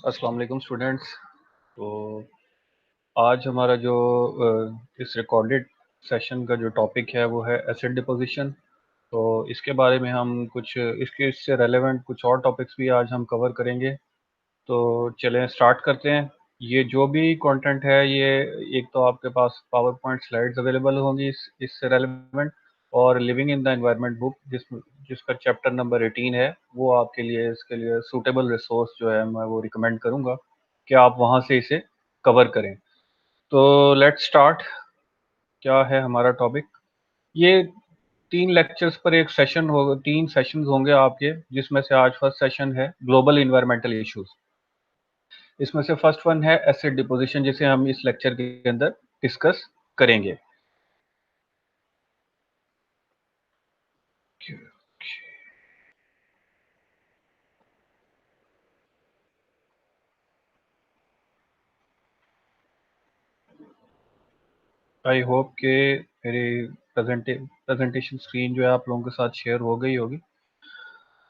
अस्सलाम वालेकुम स्टूडेंट्स। तो आज हमारा जो इस रिकॉर्डेड सेशन का जो टॉपिक है वो है एसिड डिपोजिशन। तो इसके बारे में हम कुछ इससे रेलेवेंट कुछ और टॉपिक्स भी आज हम कवर करेंगे। तो चलें स्टार्ट करते हैं। ये जो भी कंटेंट है ये एक तो आपके पास पावर पॉइंट स्लाइड्स अवेलेबल होंगी इससे रेलेवेंट, और living in the environment book जिसका चैप्टर नंबर 18 है, वो आपके लिए इसके लिए सूटेबल रिसोर्स जो है मैं वो रिकमेंड करूँगा कि आप वहाँ से इसे कवर करें। तो लेट्स स्टार्ट। क्या है हमारा टॉपिक? ये 3 लेक्चर्स पर एक सेशन होगा, 3 सेशंस होंगे आपके, जिसमें से आज फर्स्ट सेशन है ग्लोबल एनवायरमेंटल इश्यूज। इसमें से फर्स्ट वन है एसिड डिपोजिशन, जिसे हम इस लेक्चर के अंदर डिस्कस करेंगे। आई होप कि मेरी प्रेजेंटेशन स्क्रीन जो है आप लोगों के साथ शेयर हो गई होगी।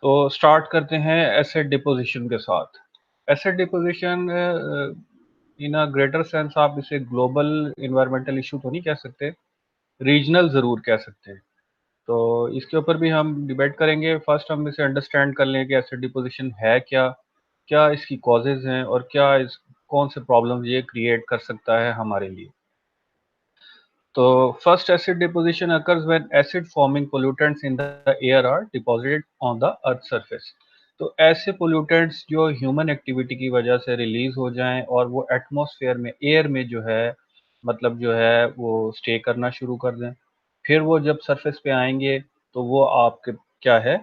तो स्टार्ट करते हैं एसिड डिपोजिशन के साथ। Acid deposition in a greater sense आप इसे ग्लोबल इन्वायरमेंटल इशू तो नहीं कह सकते, रीजनल ज़रूर कह सकते हैं। तो इसके ऊपर भी हम डिबेट करेंगे। फर्स्ट हम इसे अंडरस्टैंड कर लें कि एसिड डिपोजिशन है क्या, क्या इसकी कॉजेज़ हैं, और क्या इस कौन से प्रॉब्लम ये क्रिएट कर सकता है हमारे लिए। तो first acid deposition occurs when acid forming pollutants in the air are deposited on the earth surface। तो ऐसे पोल्यूटेंट्स जो ह्यूमन एक्टिविटी की वजह से रिलीज हो जाएं और वो एटमॉस्फेयर में, एयर में जो है, मतलब जो है वो स्टे करना शुरू कर दें, फिर वो जब सरफेस पे आएंगे तो वो आपके क्या है,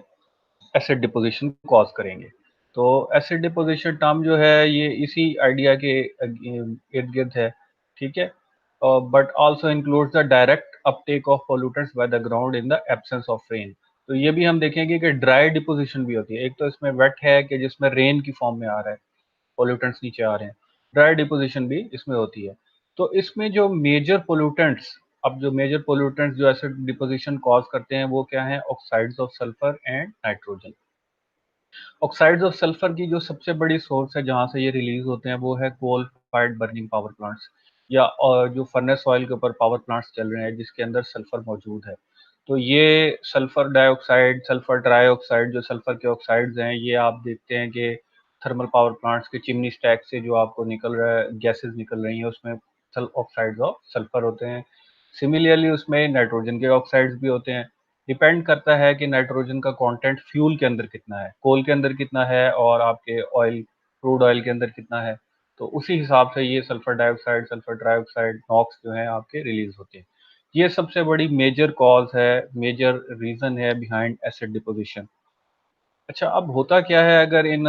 एसिड डिपोजिशन कॉज करेंगे। तो एसिड डिपोजिशन टर्म जो है ये इसी आइडिया के इर्द गिर्द है, ठीक है। But also includes the direct Uptake of pollutants by the ground in the absence of rain. तो ये भी हम देखेंगे कि ड्राई डिपोजिशन भी होती है। एक तो इसमें वेट है कि जिसमें रेन की फॉर्म में आ रहा है, पोल्यूटेंट्स नीचे आ रहे हैं, ड्राई डिपोजिशन भी इसमें होती है। तो इसमें जो मेजर पोल्यूटेंट्स, अब जो मेजर पोल्यूटेंट्स जो एसिड डिपोजिशन कॉज करते हैं वो क्या है, oxides of sulphur and nitrogen. Oxides of sulphur की जो सबसे बड़ी सोर्स है जहाँ से ये रिलीज होते हैं वो है coal fired burning power plants, या जो फर्नेस ऑयल के ऊपर पावर प्लांट्स चल रहे हैं जिसके अंदर सल्फर मौजूद है। तो ये सल्फर डाइऑक्साइड, सल्फर ट्राईऑक्साइड, जो सल्फर के ऑक्साइड्स हैं, ये आप देखते हैं कि थर्मल पावर प्लांट्स के चिमनी स्टैक से जो आपको निकल रहा है, गैसेस निकल रही हैं, उसमें ऑक्साइड्स ऑफ सल्फर होते हैं। सिमिलरली उसमें नाइट्रोजन के ऑक्साइड्स भी होते हैं। डिपेंड करता है कि नाइट्रोजन का कंटेंट फ्यूल के अंदर कितना है, कोल के अंदर कितना है, और आपके ऑयल, क्रूड ऑयल के अंदर कितना है। तो उसी हिसाब से ये sulphur dioxide, sulphur trioxide, NOx जो है आपके रिलीज होते हैं। ये सबसे बड़ी मेजर कॉज है, मेजर रीजन है बिहाइंड एसिड डिपोजिशन। अच्छा, अब होता क्या है, अगर इन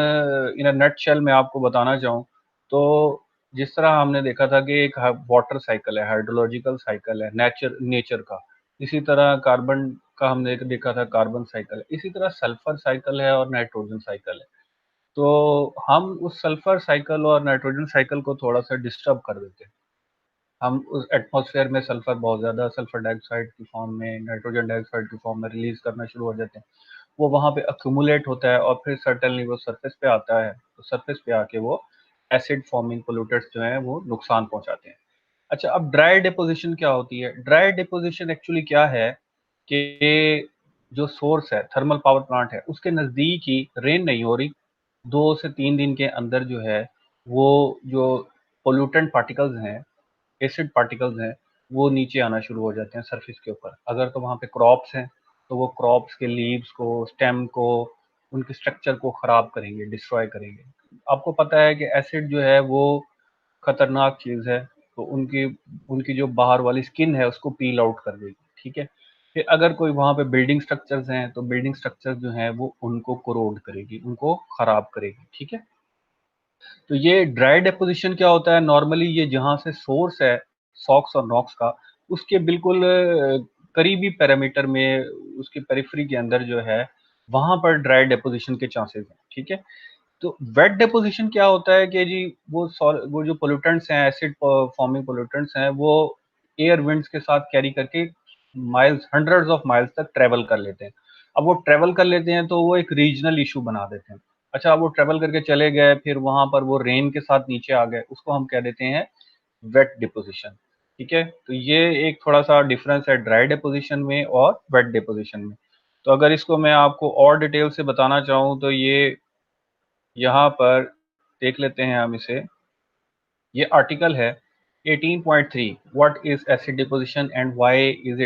इन अ नट शेल में आपको बताना चाहूँ, तो जिस तरह हमने देखा था कि एक वाटर साइकिल है, हाइड्रोलॉजिकल साइकिल है नेचर नेचर का, इसी तरह कार्बन का हमने देखा था, कार्बन साइकिल है, इसी तरह सल्फर साइकिल है और नाइट्रोजन साइकिल है। तो हम उस सल्फर साइकिल और नाइट्रोजन साइकिल को थोड़ा सा डिस्टर्ब कर देते हैं। हम उस एटमॉस्फेयर में सल्फर बहुत ज़्यादा, सल्फर डाइऑक्साइड की फॉर्म में, नाइट्रोजन डाइऑक्साइड की फॉर्म में रिलीज करना शुरू हो जाते हैं। वो वहाँ पे अक्यूमुलेट होता है और फिर सर्टेनली वो सरफेस पे आता है। तो सरफेस पे आके वो एसिड फॉर्मिंग पोल्यूटेंट्स जो हैं वो नुकसान पहुँचाते हैं। अच्छा, अब ड्राई डिपोजिशन क्या होती है? ड्राई डिपोजिशन एक्चुअली क्या है कि जो सोर्स है, थर्मल पावर प्लांट है, उसके नज़दीक ही रेन नहीं हो रही, 2 से 3 दिन के अंदर जो है वो जो पोल्यूटेंट पार्टिकल्स हैं, एसिड पार्टिकल्स हैं, वो नीचे आना शुरू हो जाते हैं सरफेस के ऊपर। अगर तो वहाँ पे क्रॉप्स हैं तो वो क्रॉप्स के लीव्स को, स्टेम को, उनके स्ट्रक्चर को ख़राब करेंगे, डिस्ट्रॉय करेंगे। आपको पता है कि एसिड जो है वो खतरनाक चीज़ है, तो उनकी उनकी जो बाहर वाली स्किन है उसको पील आउट कर देगी, ठीक है। फिर अगर कोई वहाँ पे बिल्डिंग स्ट्रक्चर्स हैं तो बिल्डिंग स्ट्रक्चर जो हैं वो उनको कोरोड करेगी, उनको ख़राब करेगी, ठीक है। तो ये ड्राई डेपोजिशन क्या होता है, नॉर्मली ये जहाँ से सोर्स है सॉक्स और नॉक्स का, उसके बिल्कुल करीबी पैरामीटर में, उसके पेरिफेरी के अंदर जो है, वहां पर ड्राई डेपोजिशन के चांसेस हैं, ठीक है। तो वेट डेपोजिशन क्या होता है कि जी वो जो पोल्यूटेंट्स हैं, एसिड फॉर्मिंग पोल्यूटेंट्स हैं, वो एयर विंड्स के साथ कैरी करके माइल्स, हंड्रेड्स ऑफ माइल्स तक ट्रेवल कर लेते हैं। अब वो ट्रेवल कर लेते हैं तो वो एक रीजनल इशू बना देते हैं। अच्छा, वो ट्रेवल करके चले गए, फिर वहां पर वो रेन के साथ नीचे आ गए, उसको हम कह देते हैं वेट डिपोजिशन। ठीक है, तो ये एक थोड़ा सा डिफरेंस है ड्राई डिपोजिशन में और वेट डिपोजिशन में। तो अगर इसको मैं आपको और डिटेल से बताना चाहूँ तो ये यहाँ पर देख लेते हैं हम इसे। ये आर्टिकल है 18.3, what is acid deposition and why is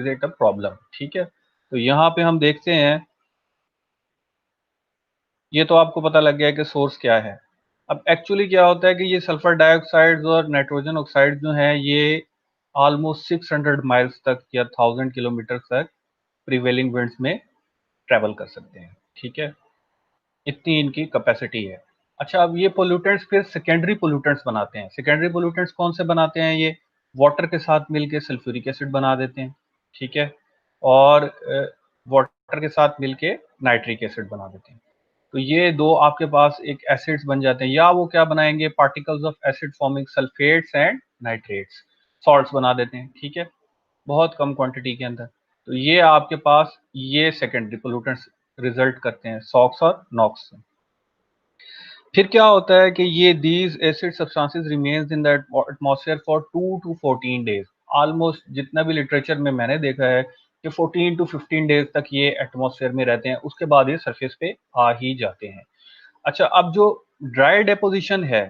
it a problem. ठीक है, तो यहाँ पे हम देखते हैं, ये तो आपको पता लग गया है कि सोर्स क्या है। अब एक्चुअली क्या होता है कि ये सल्फर डाइऑक्साइड्स और नाइट्रोजन ऑक्साइड जो हैं ये ऑलमोस्ट 600 माइल्स तक या 1000 किलोमीटर तक प्रिवेलिंग विंड्स में ट्रेवल कर सकते हैं। ठीक है, इतनी इनकी कैपेसिटी है। अच्छा, अब ये पोल्यूटेंट्स फिर सेकेंडरी पोल्यूटेंट्स बनाते हैं। सेकेंडरी पोल्यूटेंट्स कौन से बनाते हैं? ये वाटर के साथ मिलके सल्फ्यूरिक एसिड बना देते हैं। ठीक है, और वाटर के साथ मिलके नाइट्रिक एसिड बना देते हैं। तो ये दो आपके पास एक एसिड्स बन जाते हैं, या वो क्या बनाएंगे, particles of acid forming sulphates and nitrates, salts बना देते हैं। ठीक है, बहुत कम क्वांटिटी के अंदर। तो ये आपके पास ये सेकेंडरी पोल्यूटेंट्स रिजल्ट करते हैं सॉक्स और नॉक्स से। फिर क्या होता है कि ये these acid substances remains in the atmosphere for 2 to 14 days. Almost जितना भी लिटरेचर में मैंने देखा है कि 14 to 15 डेज तक ये एटमॉस्फेयर में रहते हैं, उसके बाद ये सरफेस पे आ ही जाते हैं। अच्छा, अब जो ड्राई डेपोजिशन है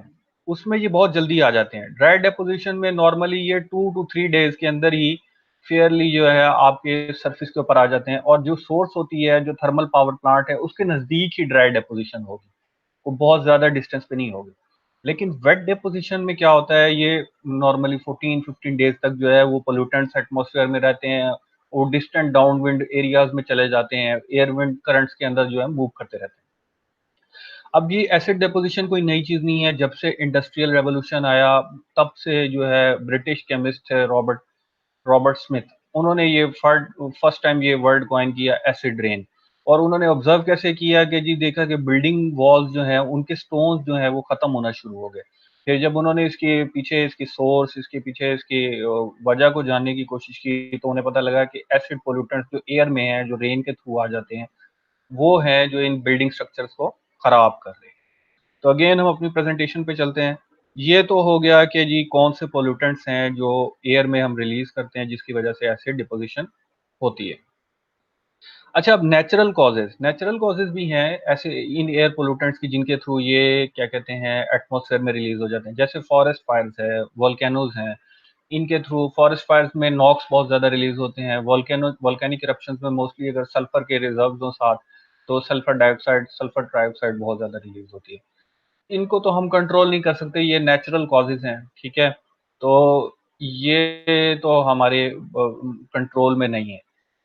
उसमें ये बहुत जल्दी आ जाते हैं। ड्राई डेपोजिशन में नॉर्मली ये 2 to 3 डेज के अंदर ही फेयरली जो है आपके सरफेस के ऊपर आ जाते हैं, और जो सोर्स होती है, जो थर्मल पावर प्लांट है, उसके नजदीक ही ड्राई डेपोजिशन होगी, वो बहुत ज्यादा डिस्टेंस पे नहीं होगी। लेकिन वेट डिपोजिशन में क्या होता है, ये नॉर्मली 14-15 डेज तक जो है वो पोल्यूटेंट्स एटमॉस्फेयर में रहते हैं, वो डिस्टेंट डाउन विंड एरियाज में चले जाते हैं, एयर विंड करंट्स के अंदर जो है मूव करते रहते हैं। अब ये एसिड डिपोजिशन कोई नई चीज नहीं है। जब से इंडस्ट्रियल रेवोल्यूशन आया तब से जो है ब्रिटिश केमिस्ट है रॉबर्ट रॉबर्ट स्मिथ, उन्होंने ये फर्स्ट टाइम ये वर्ड कॉइन किया एसिड रेन। और उन्होंने ऑब्जर्व कैसे किया कि जी देखा कि बिल्डिंग वॉल्स जो हैं उनके स्टोन्स जो हैं वो खत्म होना शुरू हो गए। फिर जब उन्होंने इसके पीछे इसकी सोर्स, इसके पीछे इसकी वजह को जानने की कोशिश की, तो उन्हें पता लगा कि एसिड पोल्यूटेंट्स जो एयर में है, जो रेन के थ्रू आ जाते हैं, वो हैं जो इन बिल्डिंग स्ट्रक्चर्स को खराब कर रहे हैं। तो अगेन हम अपनी प्रेजेंटेशन पे चलते हैं। ये तो हो गया कि जी कौन से पोल्यूटेंट्स हैं जो एयर में हम रिलीज करते हैं जिसकी वजह से एसिड डिपोजिशन होती है। अच्छा, अब नेचुरल कॉजेज भी हैं ऐसे इन एयर पोल्यूटेंट्स की, जिनके थ्रू ये क्या कहते हैं एटमॉस्फेयर में रिलीज हो जाते हैं। जैसे फॉरेस्ट फायर्स है, वोल्केनोज हैं, इनके थ्रू फॉरेस्ट फायर्स में नॉक्स बहुत ज्यादा रिलीज होते हैं। वोल्केनिक इरप्शंस में मोस्टली अगर सल्फर के रिजर्व हो साथ, तो सल्फर ट्राइऑक्साइड बहुत ज्यादा रिलीज होती है। इनको तो हम कंट्रोल नहीं कर सकते, ये नेचुरल कॉजेज हैं। ठीक है, तो ये तो हमारे कंट्रोल में नहीं है।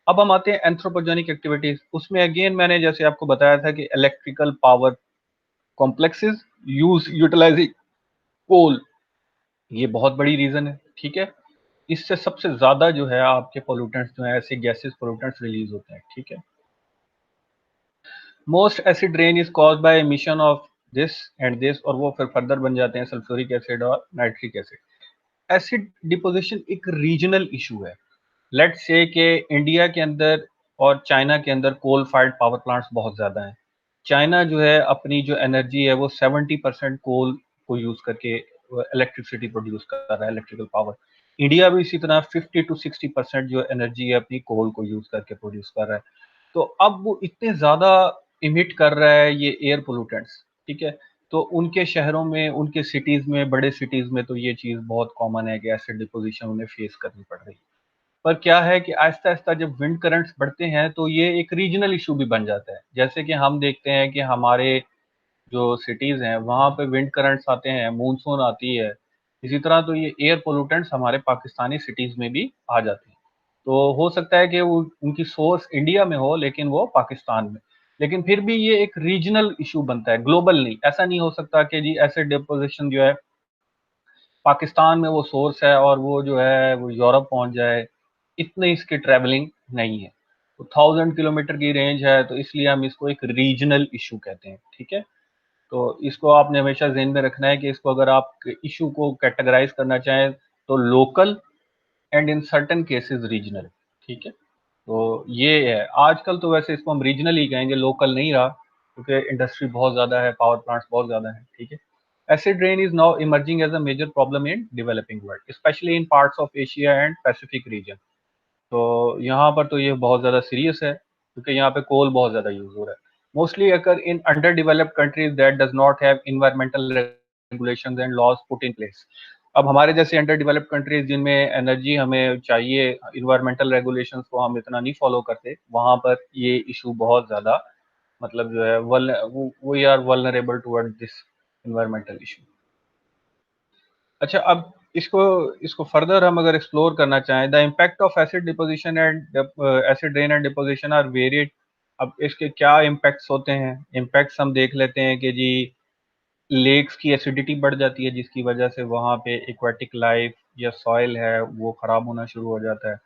अब हम आते हैं एंथ्रोपोजेनिक एक्टिविटीज। उसमें अगेन मैंने जैसे आपको बताया था कि इलेक्ट्रिकल पावर कॉम्प्लेक्सेस यूटिलाइजिंग कोल, ये बहुत बड़ी रीजन है। ठीक है, इससे सबसे ज्यादा जो है आपके पोल्यूटेंट्स जो है, ऐसे गैसेस पोल्यूटेंट्स रिलीज होते हैं। ठीक है, most acid rain is caused by emission of this and this, और वो फिर फर्दर बन जाते हैं सल्फ्यूरिक एसिड और नाइट्रिक एसिड। एसिड डिपोजिशन एक रीजनल इशू है। लेट्स से कि इंडिया के अंदर और चाइना के अंदर कोल फायर्ड पावर प्लांट्स बहुत ज़्यादा हैं। चाइना जो है अपनी जो एनर्जी है वो 70% कोल को यूज़ करके इलेक्ट्रिसिटी प्रोड्यूस कर रहा है, इलेक्ट्रिकल पावर। इंडिया भी इसी तरह 50 to 60% जो एनर्जी है अपनी कोल को यूज़ करके प्रोड्यूस कर रहा है। तो अब वो इतने ज़्यादा इमिट कर रहा है ये एयर पोल्यूटेंट्स। ठीक है, तो उनके शहरों में, उनके सिटीज़ में, बड़े सिटीज़ में तो ये चीज़ बहुत कॉमन है कि एसिड डिपोजिशन उन्हें फेस करनी पड़ रही है। पर क्या है कि आहिस्ता-आहिस्ता जब विंड करंट्स बढ़ते हैं तो ये एक रीजनल इशू भी बन जाता है। जैसे कि हम देखते हैं कि हमारे जो सिटीज़ हैं वहाँ पे विंड करंट्स आते हैं, मानसून आती है। इसी तरह तो ये एयर पोल्यूटेंट्स हमारे पाकिस्तानी सिटीज़ में भी आ जाते हैं। तो हो सकता है कि वो उनकी सोर्स इंडिया में हो लेकिन वो पाकिस्तान में। लेकिन फिर भी ये एक रीजनल इशू बनता है, ग्लोबल नहीं। ऐसा नहीं हो सकता कि जी एसिड डिपोज़िशन जो है पाकिस्तान में वो सोर्स है और वो जो है वो यूरोप पहुंच जाए, इतनी इसकी ट्रैवलिंग नहीं है। तो 1000 किलोमीटर की रेंज है, तो इसलिए हम इसको एक रीजनल इशू कहते हैं। ठीक है, तो इसको आपने हमेशा ज़हन में रखना है कि इसको अगर आप इशू को कैटेगराइज करना चाहें तो local and in certain cases regional. ठीक है, तो ये है। आजकल तो वैसे इसको हम रीजनल ही कहेंगे, लोकल नहीं रहा। क्योंकि इंडस्ट्री बहुत ज़्यादा है, पावर प्लांट्स बहुत ज़्यादा है, ठीक है। Acid rain is now emerging as a major problem in developing world, specially in parts of Asia and Pacific region. तो यहाँ पर तो ये बहुत ज़्यादा सीरियस है, क्योंकि यहाँ पे कोल बहुत ज़्यादा यूज हो रहा है। Mostly occur in under developed countries that does not have environmental regulations and laws put in place. अब हमारे जैसे अंडर डेवलप्ड कंट्रीज जिनमें एनर्जी हमें चाहिए, इन्वायरमेंटल रेगुलेशंस को हम इतना नहीं फॉलो करते, वहाँ पर ये इशू बहुत ज़्यादा, मतलब जो है we are vulnerable toward this environmental issue. अच्छा, अब इसको इसको फर्दर हम अगर एक्सप्लोर करना चाहें, the impact of acid deposition and acid rain and deposition are varied. अब इसके क्या इम्पैक्ट्स होते हैं? इम्पैक्ट्स हम देख लेते हैं कि जी, लेक्स की एसिडिटी बढ़ जाती है, जिसकी वजह से वहाँ पे एक्वाटिक लाइफ या सॉइल है वो खराब होना शुरू हो जाता है।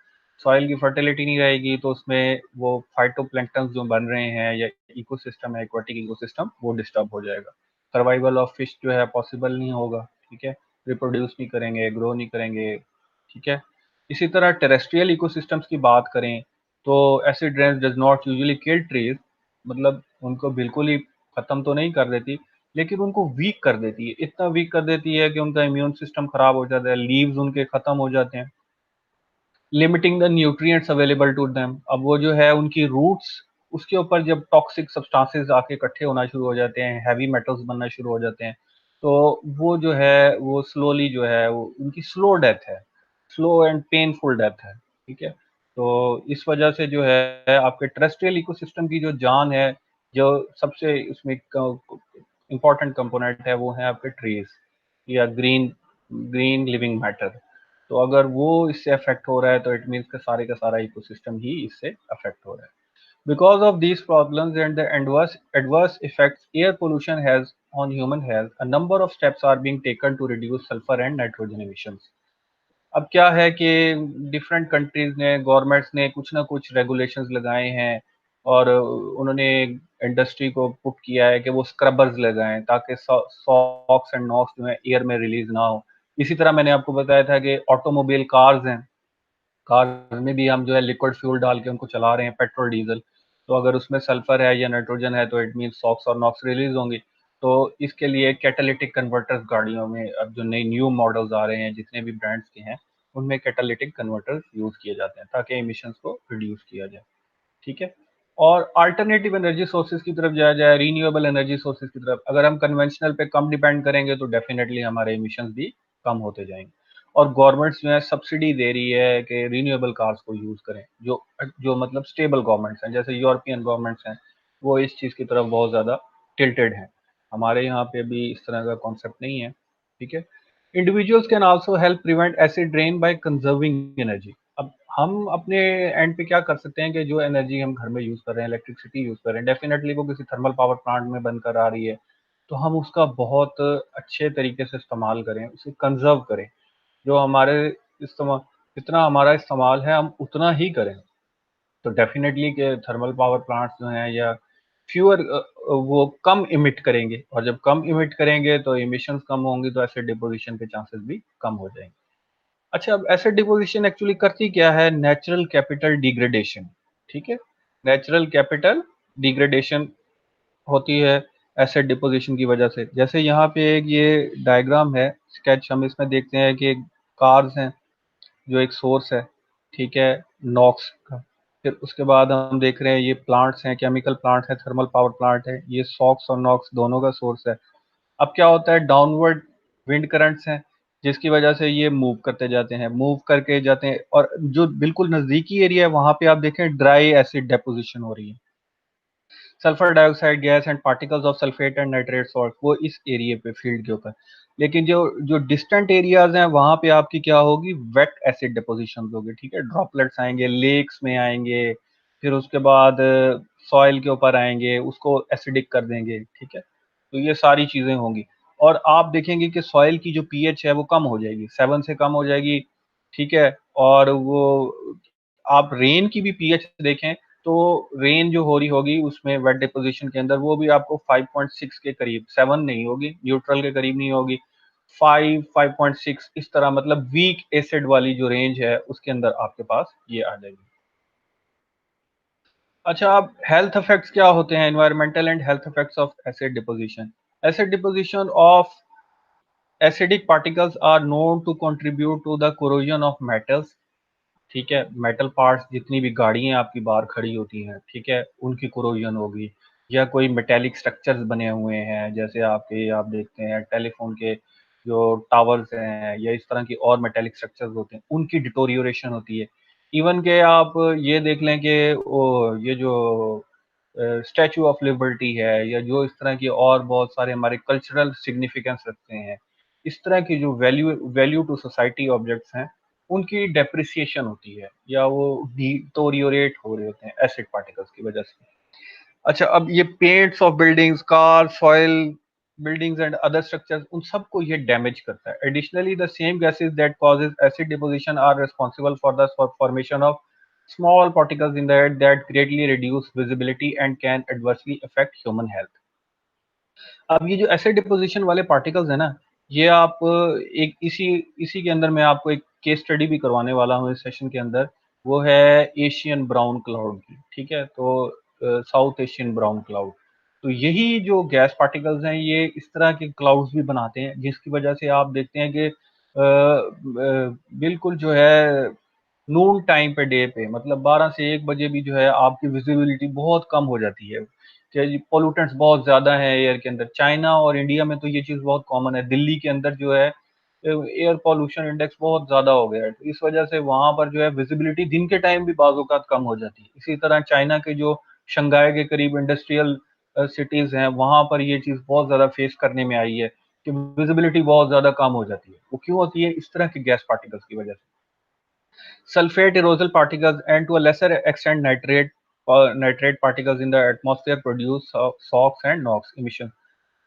सॉइल की फर्टिलिटी नहीं रहेगी तो उसमें वो फाइटोप्लैंक्टन जो बन रहे हैं या इकोसिस्टम है, एक्वाटिक इकोसिस्टम, वो डिस्टर्ब हो जाएगा। सर्वाइवल ऑफ फिश जो है पॉसिबल नहीं होगा, ठीक है। रिप्रोड्यूस नहीं करेंगे, ग्रो नहीं करेंगे, ठीक है। इसी तरह टेरेस्ट्रियल इकोसिस्टम्स की बात करें तो acid rain does not usually kill trees, मतलब उनको बिल्कुल ही खत्म तो नहीं कर देती, लेकिन उनको वीक कर देती है। इतना वीक कर देती है कि उनका इम्यून सिस्टम खराब हो जाता है, लीव्स उनके खत्म हो जाते हैं, limiting the nutrients available to them. अब वो जो है उनकी रूट्स, उसके ऊपर जब टॉक्सिक सब्सटेंसेस आके इकट्ठे होना शुरू हो जाते हैं, हैवी मेटल्स बनना शुरू हो जाते हैं, तो वो जो है वो स्लोली जो है वो उनकी स्लो डेथ है, स्लो एंड पेनफुल डेथ है, ठीक है। तो इस वजह से जो है आपके टेरेस्ट्रियल इकोसिस्टम की जो जान है, जो सबसे इसमें इंपॉर्टेंट कंपोनेंट है, वो है आपके ट्रीज या ग्रीन ग्रीन लिविंग मैटर। तो अगर वो इससे अफेक्ट हो रहा है तो इट मीन्स का सारे का सारा इकोसिस्टम ही इससे अफेक्ट हो रहा है। Because of these problems and the adverse effects air pollution has on human health, a number of steps are being taken to reduce sulfur and nitrogen emissions. अब क्या है कि डिफरेंट कंट्रीज ने, governments ने कुछ ना कुछ रेगुलेशंस लगाए हैं, और उन्होंने इंडस्ट्री को पुट किया है कि वो स्क्रबर्स लगाएं ताकि सॉक्स एंड नॉक्स जो है एयर में रिलीज ना हो। इसी तरह मैंने आपको बताया था कि ऑटोमोबाइल कार्स हैं, कार में भी हम जो है लिक्विड फ्यूल डाल के उनको चला रहे हैं, पेट्रोल डीजल। तो अगर उसमें सल्फर है या नाइट्रोजन है तो इट मीन सॉक्स और नॉक्स रिलीज होंगी। तो इसके लिए कैटालिटिक कन्वर्टर्स गाड़ियों में अब जो नई न्यू मॉडल्स आ रहे हैं, जितने भी ब्रांड्स के हैं, उनमें कैटालिटिक कन्वर्टर्स यूज किए जाते हैं ताकि एमिशंस को रिड्यूस किया जाए, ठीक है। और अल्टरनेटिव एनर्जी सोर्सेज की तरफ जाया जाए, रीन्यूएबल एनर्जी सोर्सेज की तरफ, अगर हम कन्वेंशनल पे कम डिपेंड करेंगे तो डेफिनेटली हमारे एमिशंस भी कम होते जाएंगे। और गवर्नमेंट्स जो है सब्सिडी दे रही है कि रीन्यूएबल कार्स को यूज करें, जो जो मतलब स्टेबल गवर्नमेंट्स हैं, जैसे यूरोपियन गवर्नमेंट्स हैं, वो इस चीज़ की तरफ बहुत ज़्यादा टिल्टेड हैं। हमारे यहाँ पे भी इस तरह का कॉन्सेप्ट नहीं है, ठीक है। Individuals can also help prevent acid rain by conserving energy. अब हम अपने एंड पे क्या कर सकते हैं कि जो एनर्जी हम घर में यूज कर रहे हैं, इलेक्ट्रिसिटी यूज कर रहे हैं, डेफिनेटली वो किसी थर्मल पावर प्लांट में बनकर आ रही है, तो हम उसका बहुत अच्छे तरीके से इस्तेमाल करें, उसे कंजर्व करें। जो हमारे इस्तेमाल, जितना हमारा इस्तेमाल है हम उतना ही करें। तो डेफिनेटली के थर्मल पावर प्लांट्स जो हैं या फ्यूअर, वो कम इमिट करेंगे, और जब कम इमिट करेंगे तो इमिशंस कम होंगी, तो एसिड डिपोजिशन के चांसेस भी कम हो जाएंगे। अच्छा, अब एसिड डिपोजिशन एक्चुअली करती क्या है? नेचुरल कैपिटल डिग्रेडेशन, ठीक है। नेचुरल कैपिटल डिग्रेडेशन होती है एसिड डिपोजिशन की वजह से। जैसे यहाँ पे एक ये डायग्राम है, स्केच, हम इसमें देखते हैं कि कार्स हैं जो एक सोर्स है, ठीक है, नॉक्स का। फिर उसके बाद हम देख रहे हैं ये प्लांट्स हैं, केमिकल प्लांट है, थर्मल पावर प्लांट है, ये सॉक्स और नॉक्स दोनों का सोर्स है। अब क्या होता है, डाउनवर्ड विंड करंट्स हैं, जिसकी वजह से ये मूव करते जाते हैं, मूव करके जाते हैं, और जो बिल्कुल नजदीकी एरिया है वहां पे आप देखें ड्राई एसिड डेपोजिशन हो रही है। Sulphur dioxide gas and particles of sulphate and nitrate salt वो इस एरिया पे, फील्ड के ऊपर। लेकिन जो जो डिस्टेंट एरियाज हैं वहां पे आपकी क्या होगी, वेट एसिड डिपोजिशन होगी, ठीक है। ड्रॉपलेट्स आएंगे, लेक्स में आएंगे, फिर उसके बाद सॉइल के ऊपर आएंगे, उसको एसिडिक कर देंगे, ठीक है। तो ये सारी चीजें होंगी। और आप देखेंगे कि सॉइल की जो पीएच है वो कम हो जाएगी, 7 से कम हो जाएगी, ठीक है। और वो आप रेन की भी पीएच देखें तो रेन जो हो रही होगी उसमें वेट डिपोजिशन के अंदर, वो भी आपको 5.6 के करीब, 7 नहीं होगी, न्यूट्रल के करीब नहीं होगी, 5, 5.6, इस तरह, मतलब वीक एसिड वाली जो रेंज है उसके अंदर आपके पास ये आ जाएगी। अच्छा, अब हेल्थ इफेक्ट्स क्या होते हैं, environmental and health effects of acid deposition. Acid deposition of acidic particles are known to contribute to the corrosion of metals. ठीक है, मेटल पार्ट्स जितनी भी गाड़ियां आपकी बाहर खड़ी होती हैं, ठीक है, उनकी कोरोजन होगी, या कोई मेटेलिक स्ट्रक्चर्स बने हुए हैं, जैसे आपके आप देखते हैं टेलीफोन के जो टावर्स हैं, या इस तरह की और मेटेलिक स्ट्रक्चर्स होते हैं, उनकी डिटोरियोरेशन होती है। इवन के आप ये देख लें कि ये जो स्टैचू ऑफ लिबर्टी है, या जो इस तरह की और बहुत सारे हमारे कल्चरल सिग्निफिकेंस रखते हैं, इस तरह की जो value value to society objects हैं, उनकी डेप्रिसिएशन होती है, या वो डिटोरियोरेट हो रहे होते हैं एसिड पार्टिकल्स की वजह से। अच्छा, अब ये paints of buildings, car, soil, buildings and other structures, उन सबको ये डैमेज करता है। Additionally the same gases that causes acid deposition are responsible for the formation of small particles in the air that greatly reduce visibility and can adversely affect human health। अब ये जो acid deposition वाले particles है ना, ये आप एक इसी इसी के अंदर मैं आपको एक केस स्टडी भी करवाने वाला हूँ इस सेशन के अंदर। वो है एशियन ब्राउन क्लाउड की, ठीक है, तो साउथ एशियन ब्राउन क्लाउड। तो यही जो गैस पार्टिकल्स हैं, ये इस तरह के क्लाउड्स भी बनाते हैं, जिसकी वजह से आप देखते हैं कि बिल्कुल जो है नून टाइम पे, डे पे, मतलब 12 से 1 बजे भी जो है आपकी विजिबिलिटी बहुत कम हो जाती है, कि पोल्यूटेंट्स बहुत ज़्यादा हैं एयर के अंदर। चाइना और इंडिया में तो ये चीज़ बहुत कॉमन है। दिल्ली के अंदर जो है एयर पॉल्यूशन इंडेक्स बहुत ज़्यादा हो गया है, तो इस वजह से वहाँ पर जो है विजिबिलिटी दिन के टाइम भी बाज़ औक़ात कम हो जाती है। इसी तरह चाइना के जो शंघाई के करीब इंडस्ट्रियल सिटीज़ हैं, वहाँ पर ये चीज़ बहुत ज़्यादा फेस करने में आई है कि विजिबिलिटी बहुत ज़्यादा कम हो जाती है। वो क्यों होती है? इस तरह के गैस पार्टिकल्स की वजह से। Sulfate aerosol particles and to a lesser extent nitrate particles in the atmosphere produce SOx and NOx emissions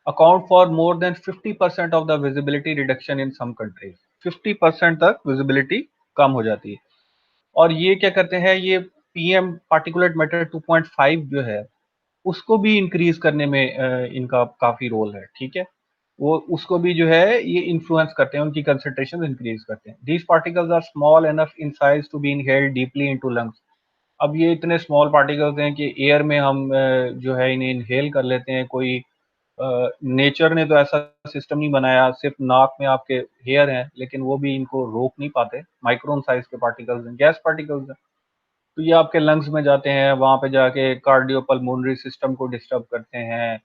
account for more than 50% of the visibility reduction in some countries। 50% तक visibility कम हो जाती है। और ये क्या करते हैं, ये पीएम पार्टिकुलेट मैटर 2.5 जो है, उसको भी इंक्रीज करने में इनका काफी रोल है, ठीक है। वो उसको भी जो है ये इन्फ्लुएंस करते हैं, उनकी कंसंट्रेशन इंक्रीज करते हैं। These particles are small enough in size to be inhaled deeply into lungs. अब ये इतने स्मॉल पार्टिकल्स हैं कि एयर में हम जो है इन्हें इनहेल कर लेते हैं। कोई नेचर ने तो ऐसा सिस्टम नहीं बनाया, सिर्फ नाक में आपके हेयर हैं, लेकिन वो भी इनको रोक नहीं पाते। माइक्रोन साइज के पार्टिकल्स हैं, गैस पार्टिकल्स हैं, तो ये आपके लंग्स में जाते हैं, वहाँ पे जाके कार्डियोपल्मोनरी सिस्टम को डिस्टर्ब करते हैं,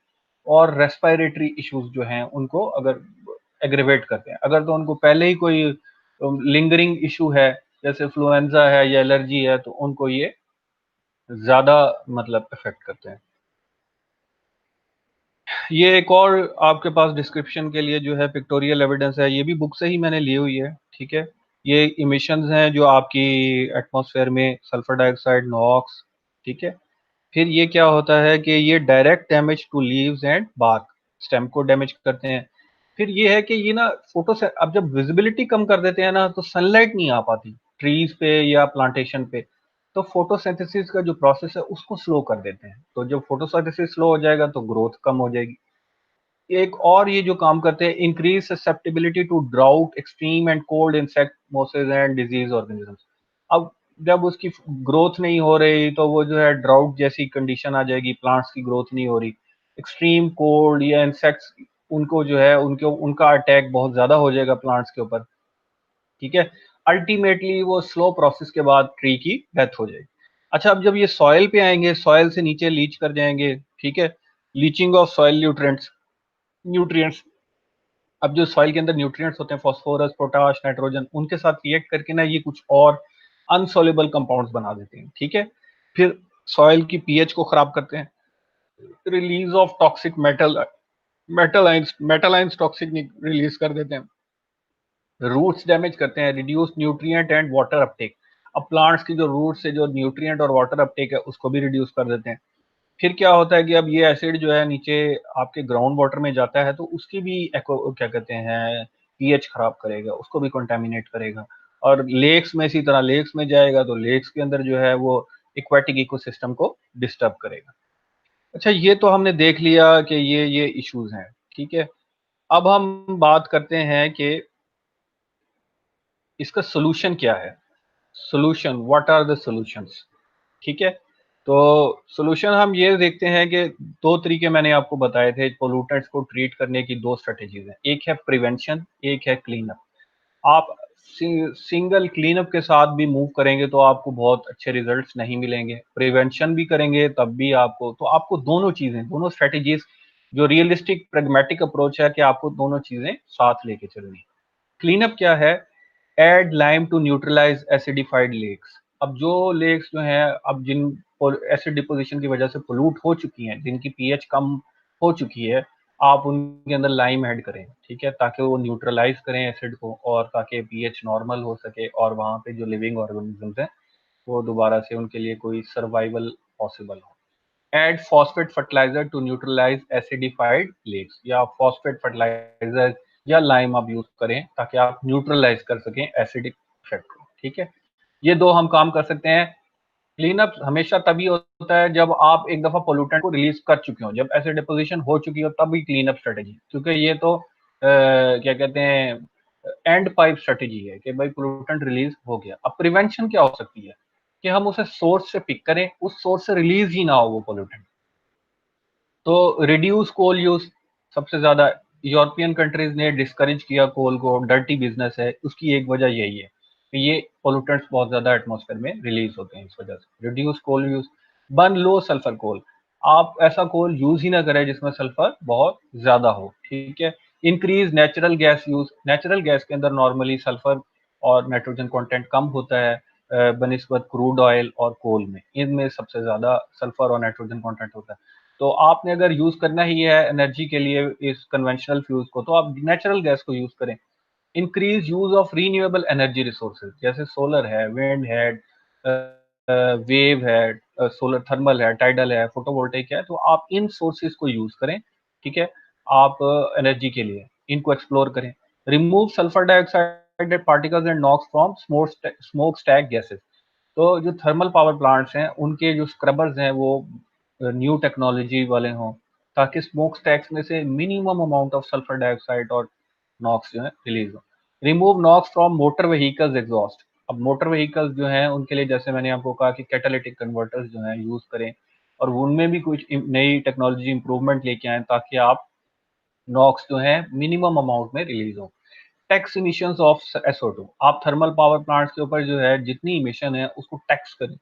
और रेस्पिरेटरी इश्यूज जो हैं उनको अगर एग्रीवेट करते हैं। अगर तो उनको पहले ही कोई लिंगरिंग इशू है, जैसे फ्लुएंजा है या एलर्जी है, तो उनको ये ज़्यादा मतलब इफ़ेक्ट करते हैं। ये एक और आपके पास डिस्क्रिप्शन के लिए जो है पिक्टोरियल एविडेंस है, ये भी बुक से ही मैंने ली हुई है, ठीक है। ये इमिशंस हैं जो आपकी एटमॉस्फेयर में सल्फर डाइऑक्साइड, नॉक्स, ठीक है। फिर ये क्या होता है कि ये direct damage to leaves and bark, stem को डैमेज करते हैं। फिर ये है कि ये ना फोटो से अब जब विजिबिलिटी कम कर देते हैं ना, तो सनलाइट नहीं आ पाती ट्रीज पे या प्लांटेशन पे, तो फोटोसिंथेसिस का जो प्रोसेस है उसको स्लो कर देते हैं। तो जब फोटोसिंथेसिस स्लो हो जाएगा तो ग्रोथ कम हो जाएगी। एक और ये जो काम करते हैं, increase susceptibility to drought, extreme and cold insect, mosses and disease organisms. अब जब उसकी ग्रोथ नहीं हो रही, तो वो जो है ड्राउट जैसी कंडीशन आ जाएगी, प्लांट्स की ग्रोथ नहीं हो रही। एक्सट्रीम कोल्ड या इंसेक्ट्स, उनको जो है उनका अटैक बहुत ज्यादा हो जाएगा प्लांट्स के ऊपर, ठीक है। अल्टीमेटली वो स्लो प्रोसेस के बाद ट्री की डेथ हो जाएगी। अच्छा, अब जब ये सॉइल पे आएंगे, सॉइल से नीचे लीच कर जाएंगे, ठीक है। Leaching of soil nutrients. अब जो सॉइल के अंदर न्यूट्रिएंट्स होते हैं, फास्फोरस, पोटाश, नाइट्रोजन, उनके साथ रिएक्ट करके ना ये कुछ और अनसॉल्युबल कंपाउंड्स बना देते हैं, ठीक है। फिर सॉइल की पीएच को खराब करते हैं। Release of toxic metal ions toxic release कर देते हैं। रूट्स डैमेज करते हैं, reduce nutrient and water Uptake. अब प्लांट्स की जो रूट से जो न्यूट्रिएंट और वाटर अपटेक है, उसको भी रिड्यूस कर देते हैं। फिर क्या होता है कि अब ये एसिड जो है नीचे आपके ग्राउंड वाटर में जाता है, तो उसकी भी क्या कहते हैं, पीएच खराब करेगा, उसको भी कंटेमिनेट करेगा। और लेक्स में इसी तरह, लेक्स में जाएगा तो लेक्स के अंदर जो है वो एक्वाटिक इकोसिस्टम को डिस्टर्ब करेगा। अच्छा, ये तो हमने देख लिया कि ये इश्यूज हैं, ठीक है। अब हम बात करते हैं कि इसका सोल्यूशन क्या है। Solution, what are the solutions, ठीक है। तो सॉल्यूशन हम ये देखते हैं कि 2 तरीके मैंने आपको बताए थे पोल्यूटेंट्स को ट्रीट करने की 2 स्ट्रैटेजीज़ हैं। एक है प्रिवेंशन, एक है क्लीन अप। आप सिंगल क्लीन अप के साथ भी मूव करेंगे तो आपको बहुत अच्छे रिजल्ट्स नहीं मिलेंगे। प्रिवेंशन भी करेंगे तब भी आपको दोनों चीज़ें, दोनों स्ट्रैटेजीज़ जो रियलिस्टिक प्रैग्मैटिक अप्रोच है कि आपको दोनों चीज़ें साथ लेके चलनी है। क्लीन अप क्या है? Add lime to neutralise acidified lakes. अब जो लेक्स जो हैं, अब जिन एसिड डिपोजिशन की वजह से पोल्यूट हो चुकी हैं, जिनकी पीएच कम हो चुकी है, आप उनके अंदर लाइम ऐड करें, ठीक है, ताकि वो न्यूट्रलाइज करें एसिड को और ताकि पीएच नॉर्मल हो सके और वहाँ पे जो लिविंग ऑर्गेनिजम्स हैं वो दोबारा से उनके लिए कोई सर्वाइवल पॉसिबल हो। Add phosphate fertiliser to neutralise acidified lakes, या फॉस्फेट फर्टिलाइजर या लाइम आप यूज करें ताकि आप न्यूट्रलाइज कर सकें एसिडिक इफेक्ट को, ठीक है। ये 2 हम काम कर सकते हैं। क्लीन अप हमेशा तभी होता है जब आप एक दफा पोल्यूटेंट को रिलीज कर चुके हो, जब एसिड डिपोजिशन हो चुकी हो तभी क्लीन अप स्ट्रेटेजी, क्योंकि ये तो क्या कहते हैं, एंड पाइप स्ट्रेटेजी है कि भाई पोल्यूटेंट रिलीज हो गया। अब प्रिवेंशन क्या हो सकती है कि हम उसे सोर्स से पिक करें, उस सोर्स से रिलीज ही ना हो वो पोल्यूटेंट। तो रिड्यूस कोल यूज, सबसे ज्यादा यूरोपियन कंट्रीज ने डिस्करेज किया कोल को, डर्टी बिजनेस है, उसकी एक वजह यही है कि ये पोल्यूटेंट्स बहुत ज्यादा एटमॉस्फेयर में रिलीज होते हैं, इस वजह से रिड्यूस कोल यूज। बर्न लो सल्फर कोल, आप ऐसा कोल यूज ही ना करें जिसमें सल्फर बहुत ज्यादा हो, ठीक है। Increase natural gas use, natural gas के अंदर नॉर्मली सल्फर और नाइट्रोजन कंटेंट कम होता है बनिस्बत क्रूड ऑयल और कोल में, इनमें सबसे ज्यादा सल्फर और नाइट्रोजन कंटेंट होता है। तो आपने अगर यूज करना ही है एनर्जी के लिए इस कन्वेंशनल फ्यूल्स को, तो आप नेचुरल गैस को यूज करें। Increase use of renewable energy resources, जैसे सोलर है, विंड है, वेव है, सोलर थर्मल है, टाइडल है, फोटोवोल्टेक है, तो आप इन सोर्सेज को यूज करें, ठीक है। आप एनर्जी के लिए इनको एक्सप्लोर करें। Remove sulphur dioxide particles and NOx from smoke stack gases. तो जो थर्मल पावर प्लांट्स हैं उनके जो स्क्रबर्स हैं वो न्यू टेक्नोलॉजी वाले हों, ताकि स्मोक स्टैक्स में से minimum amount of sulphur dioxide और नॉक्स जो है रिलीज हो। Remove NOx from motor vehicles exhaust. अब मोटर व्हीकल्स जो हैं उनके लिए जैसे मैंने आपको कहा कि कैटालिटिक कन्वर्टर्स जो हैं यूज करें, और उनमें भी कुछ नई टेक्नोलॉजी इंप्रूवमेंट लेके आए ताकि आप नॉक्स जो है मिनिमम अमाउंट में रिलीज हो। टैक्स इमिशंस ऑफ SO2, आप थर्मल पावर प्लांट्स के ऊपर जो है जितनी इमिशन है उसको टैक्स करें।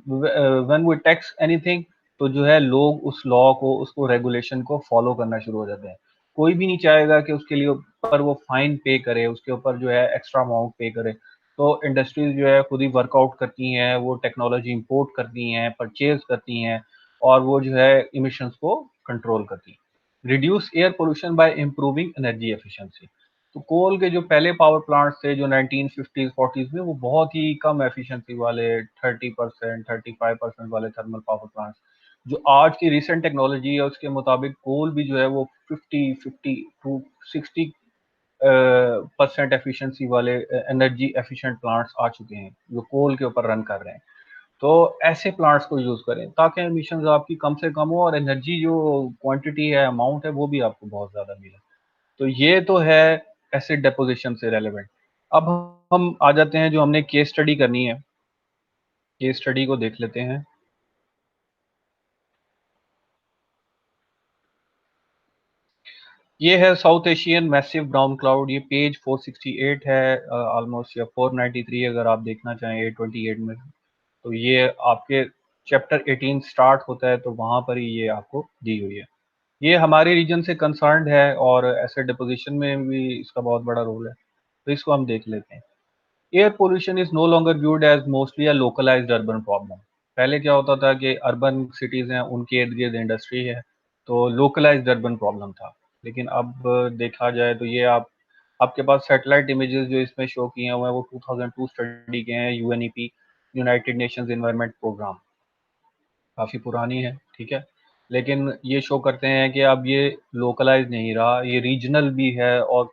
व्हेन वी टैक्स एनीथिंग, तो जो है लोग उस लॉ को, उसको रेगुलेशन को फॉलो करना शुरू हो जाते हैं। कोई भी नहीं चाहेगा कि उसके लिए ऊपर वो फाइन पे करे, उसके ऊपर जो है एक्स्ट्रा अमाउंट पे करे। तो इंडस्ट्रीज जो है खुद ही वर्कआउट करती हैं, वो टेक्नोलॉजी इंपोर्ट करती हैं, परचेज करती हैं, और वो जो है इमिशंस को कंट्रोल करती हैं। Reduce air pollution bye improving energy efficiency. तो कोल के जो पहले पावर प्लांट्स थे जो 1950s 40s में, वो बहुत ही कम एफिशिएंसी वाले 30% 35% वाले थर्मल पावर प्लांट्स, जो आज की रिसेंट टेक्नोलॉजी है उसके मुताबिक कोल भी जो है वो 50 टू 60 परसेंट एफिशिएंसी वाले एनर्जी एफिशिएंट प्लांट्स आ चुके हैं जो कोल के ऊपर रन कर रहे हैं। तो ऐसे प्लांट्स को यूज करें ताकि एमिशंस आपकी कम से कम हो और एनर्जी जो क्वांटिटी है, अमाउंट है, वो भी आपको बहुत ज्यादा मिले। तो ये तो है एसिड डेपोजिशन से रेलेवेंट। अब हम आ जाते हैं जो हमने केस स्टडी करनी है, केस स्टडी को देख लेते हैं। ये है south Asian massive brown cloud, ये पेज 468 है ऑलमोस्ट, या 493 अगर आप देखना चाहें 828 में। तो ये आपके चैप्टर 18 स्टार्ट होता है, तो वहां पर ही ये आपको दी हुई है। ये हमारे रीजन से कंसर्न्ड है और एसिड डिपोजिशन में भी इसका बहुत बड़ा रोल है, तो इसको हम देख लेते हैं। Air pollution is no longer viewed as mostly a localised urban problem. पहले क्या होता था कि अर्बन सिटीज हैं उनके इर्द गिर्द इंडस्ट्री है, तो लोकलाइज्ड अर्बन प्रॉब्लम था। लेकिन अब देखा जाए तो ये आपके पास सैटेलाइट इमेजेस जो इसमें शो किए हुए हैं वो 2002 स्टडी के हैं, UNEP, United Nations Environment Programme, काफ़ी पुरानी है, ठीक है। लेकिन ये शो करते हैं कि अब ये लोकलाइज नहीं रहा, ये रीजनल भी है और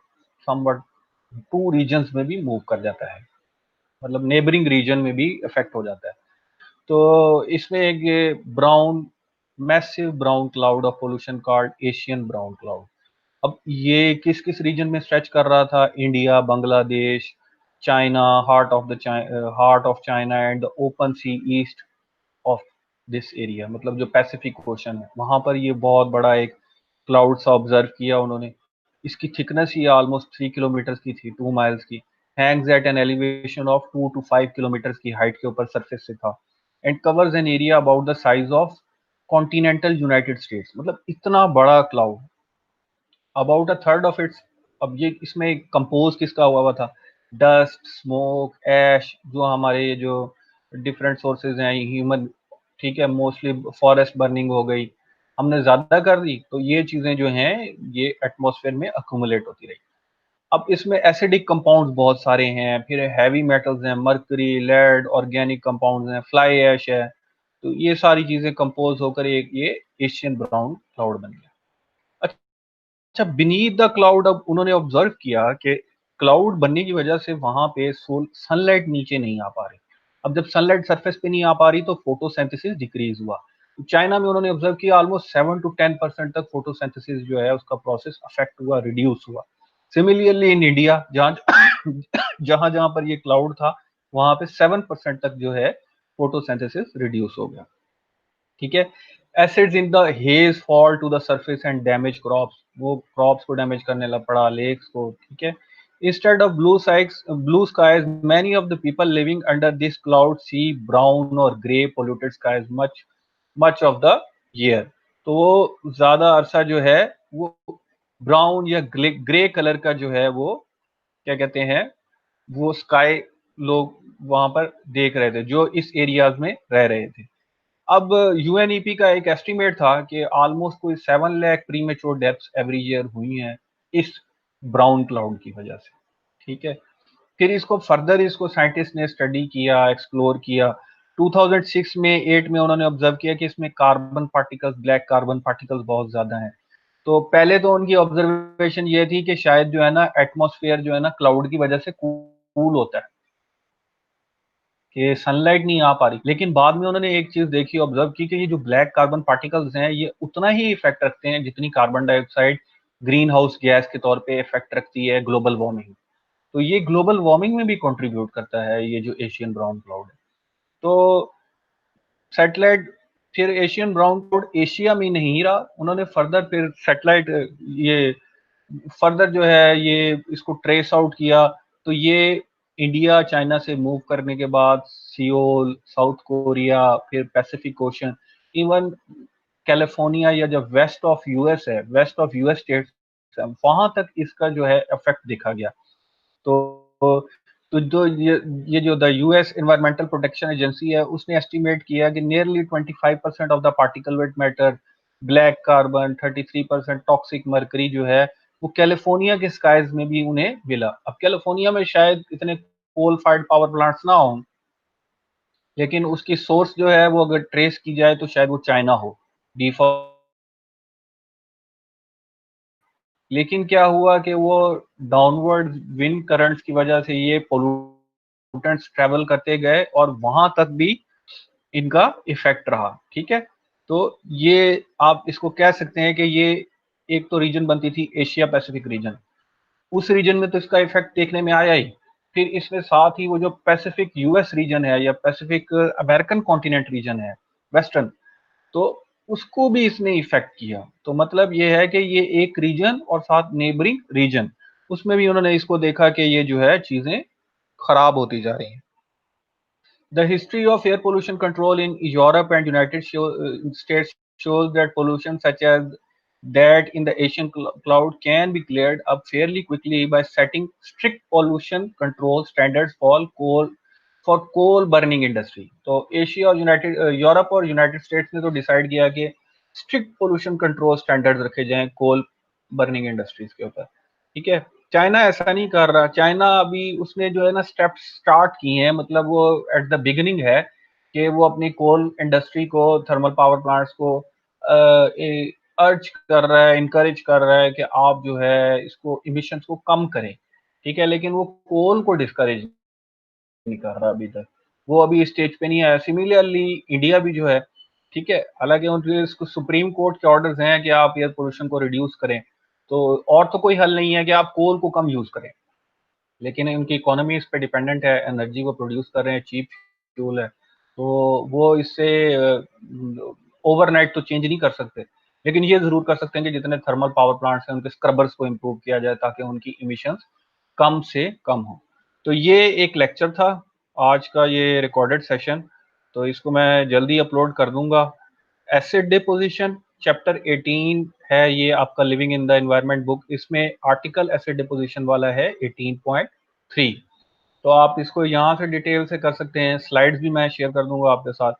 समवट टू रीजन्स में भी मूव कर जाता है, मतलब नेबरिंग रीजन में भी इफेक्ट हो जाता है। तो इसमें एक ये brown, massive brown cloud of pollution called Asian brown cloud. अब ये किस किस रीजन में स्ट्रेच कर रहा था? India, Bangladesh, China, heart of China and the open sea east of this area, मतलब जो पैसिफिक ओशन है वहां पर ये बहुत बड़ा एक क्लाउड सा ऑब्जर्व किया उन्होंने। इसकी थिकनेस ही ऑलमोस्ट 3 किलोमीटर की थी, 2 माइल्स की। Hangs at an elevation of 2 to 5 kilometre की हाइट के ऊपर सरफेस से था, and covers an area about the size of continental United States. मतलब इतना बड़ा cloud, about a third of its. अब ये इसमें कंपोज किसका हुआ था? डस्ट, स्मोक, ऐश, जो हमारे जो डिफरेंट सोर्सेज हैं ह्यूमन, ठीक है, मोस्टली फॉरेस्ट बर्निंग हो गई, हमने ज्यादा कर दी तो ये चीजें जो हैं ये एटमॉस्फेयर में अक्यूमुलेट होती रही। अब इसमें एसिडिक कंपाउंड्स बहुत सारे हैं, फिर हैवी मेटल्स हैं, मर्करी, लेड, ऑर्गेनिक कंपाउंड्स हैं, फ्लाई ऐश है। तो ये सारी चीजें कंपोज होकर एक ये एशियन ब्राउन क्लाउड बन गया। अच्छा, बीनीथ द क्लाउड अब उन्होंने ऑब्जर्व किया कि क्लाउड बनने की वजह से वहां पे सनलाइट नीचे नहीं आ पा रही। अब जब सनलाइट सरफेस पे नहीं आ पा रही तो फोटोसिंथेसिस डिक्रीज हुआ। चाइना में उन्होंने ऑब्जर्व किया ऑलमोस्ट 7 to 10% तक फोटोसिंथेसिस जो है उसका प्रोसेस अफेक्ट हुआ, रिड्यूस हुआ। सिमिलरली इन इंडिया, जहां जहां जहां पर ये क्लाउड था वहां पे 7% तक जो है फोटोसिंथेसिस रिड्यूस हो गया। ठीक है। Acids in the haze fall to the surface and damage crops, वो क्रॉप्स को डैमेज करने लग पड़ा, लेक्स को। ठीक है। Instead of blue skies, many of the people living under this cloud see brown और grey polluted skies much of the year। तो वो ज्यादा अरसा जो है वो ब्राउन या ग्रे कलर का जो है वो क्या कहते हैं, वो स्काई लोग वहां पर देख रहे थे जो इस एरियाज में रह रहे थे। अब यूएनईपी का एक एस्टिमेट था कि ऑलमोस्ट कोई 7 lakh premature deaths every year हुई हैं इस ब्राउन क्लाउड की वजह से। ठीक है। फिर इसको फर्दर इसको साइंटिस्ट ने स्टडी किया, एक्सप्लोर किया। 2006 में 8 में उन्होंने ऑब्जर्व किया कि इसमें carbon particles, black carbon particles बहुत ज्यादा हैं। तो पहले तो उनकी ऑब्जर्वेशन ये थी कि शायद जो है ना एटमॉस्फेयर जो है ना क्लाउड की वजह से कूल होता है, कि सनलाइट नहीं आ पा रही। लेकिन बाद में उन्होंने एक चीज देखी, ऑब्जर्व की कि ये जो ब्लैक कार्बन पार्टिकल्स हैं ये उतना ही इफेक्ट रखते हैं जितनी carbon dioxide green house gas के तौर पे इफेक्ट रखती है ग्लोबल वार्मिंग। तो ये ग्लोबल वार्मिंग में भी कंट्रीब्यूट करता है ये जो एशियन ब्राउन क्लाउड है। तो सैटेलाइट, फिर एशियन ब्राउन क्लाउड एशिया में नहीं रहा, उन्होंने फर्दर फिर सैटेलाइट ये फर्दर जो है ये इसको ट्रेस आउट किया। तो ये इंडिया चाइना से मूव करने के बाद सियोल, साउथ कोरिया, फिर पैसिफिक ओशन, इवन कैलिफोर्निया या जो वेस्ट ऑफ यूएस है, वेस्ट ऑफ यूएस स्टेट्स, वहां तक इसका जो है इफेक्ट देखा गया। तो तो जो ये जो the US Environmental Protection Agency है उसने एस्टिमेट किया कि nearly 25% of the particle weight matter, black carbon, 33% toxic mercury जो है वो कैलिफोर्निया के स्काइज में भी उन्हें मिला। अब कैलिफोर्निया में शायद इतने कोल फायर्ड पावर प्लांट्स ना हो, लेकिन उसकी सोर्स जो है वो अगर ट्रेस की जाए तो शायद वो चाइना हो, डिफॉल्ट। लेकिन क्या हुआ कि वो डाउनवर्ड विंड करंट्स की वजह से ये पोल्यूटेंट्स ट्रेवल करते गए और वहां तक भी इनका इफेक्ट रहा। ठीक है। तो ये आप इसको कह सकते हैं कि ये एक तो रीजन बनती थी एशिया पैसिफिक रीजन, उस रीजन में तो इसका इफेक्ट देखने में आया ही। फिर इसमें साथ ही वो जो पैसिफिक यूएस रीजन है या पैसिफिक अमेरिकन कॉन्टिनेंट रीजन है, वेस्टर्न, तो उसको भी इसने इफेक्ट किया। तो मतलब ये है कि ये एक रीजन और साथ नेबरिंग रीजन, उसमें भी उन्होंने इसको देखा कि ये जो है चीजें खराब होती जा रही हैं। The history of air pollution control in Europe and States shows that pollution such as that in the Asian cloud can be cleared up fairly quickly by setting strict pollution control standards for coal burning industry। तो Asia और Europe और United states ने तो decide किया कि strict pollution control standards रखे जाएं कोल burning industries के ऊपर। ठीक है। चाइना ऐसा नहीं कर रहा। चाइना अभी उसने जो है ना स्टेप्स स्टार्ट किए हैं, मतलब वो एट द बिगिनिंग है कि वो अपनी कोल इंडस्ट्री को, थर्मल पावर प्लांट्स को अर्ज कर रहा है, इनकरेज कर रहा है कि आप जो है इसको इमिशंस को कम करें। ठीक है। लेकिन वो कोल को डिस्करेज नहीं कर रहा अभी तक, वो अभी स्टेज पे नहीं आया। सिमिलरली इंडिया भी जो है, ठीक है, हालांकि उनके सुप्रीम कोर्ट के ऑर्डर्स हैं कि आप एयर पोल्यूशन को रिड्यूस करें, तो और तो कोई हल नहीं है कि आप कोल को कम यूज करें। लेकिन उनकी इकोनॉमी इस पे डिपेंडेंट है, एनर्जी वो प्रोड्यूस कर रहे हैं, चीप फ्यूल है। तो वो इससे ओवरनाइट तो चेंज नहीं कर सकते, लेकिन ये ज़रूर कर सकते हैं कि जितने थर्मल पावर प्लांट्स हैं उनके स्क्रबर्स को इम्प्रूव किया जाए ताकि उनकी इमिशंस कम से कम हो। तो ये एक लेक्चर था, आज का ये रिकॉर्डेड सेशन, तो इसको मैं जल्दी अपलोड कर दूंगा। एसिड डिपोजिशन चैप्टर 18 है ये आपका living in the environment book, इसमें आर्टिकल एसिड डिपोजिशन वाला है 18.3। तो आप इसको यहाँ से डिटेल से कर सकते हैं, स्लाइड्स भी मैं शेयर कर दूंगा आपके साथ।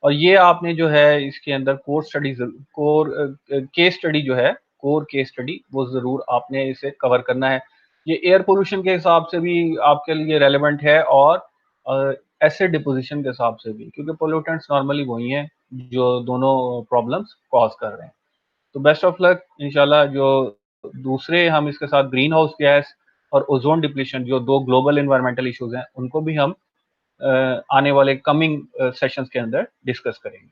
और ये आपने जो है इसके अंदर core study, core case study जो है, कोर केस स्टडी वो ज़रूर आपने इसे कवर करना है। ये एयर पोल्यूशन के हिसाब से भी आपके लिए रेलेवेंट है और एसिड डिपोजिशन के हिसाब से भी, क्योंकि पोल्यूटेंट्स नॉर्मली वही हैं जो दोनों प्रॉब्लम्स कॉज कर रहे हैं। तो बेस्ट ऑफ लक इंशाल्लाह। जो दूसरे हम इसके साथ ग्रीन हाउस गैस और ओजोन डिप्लीशन जो दो ग्लोबल एनवायरमेंटल इश्यूज हैं उनको भी हम आने वाले कमिंग सेशंस के अंदर डिस्कस करेंगे।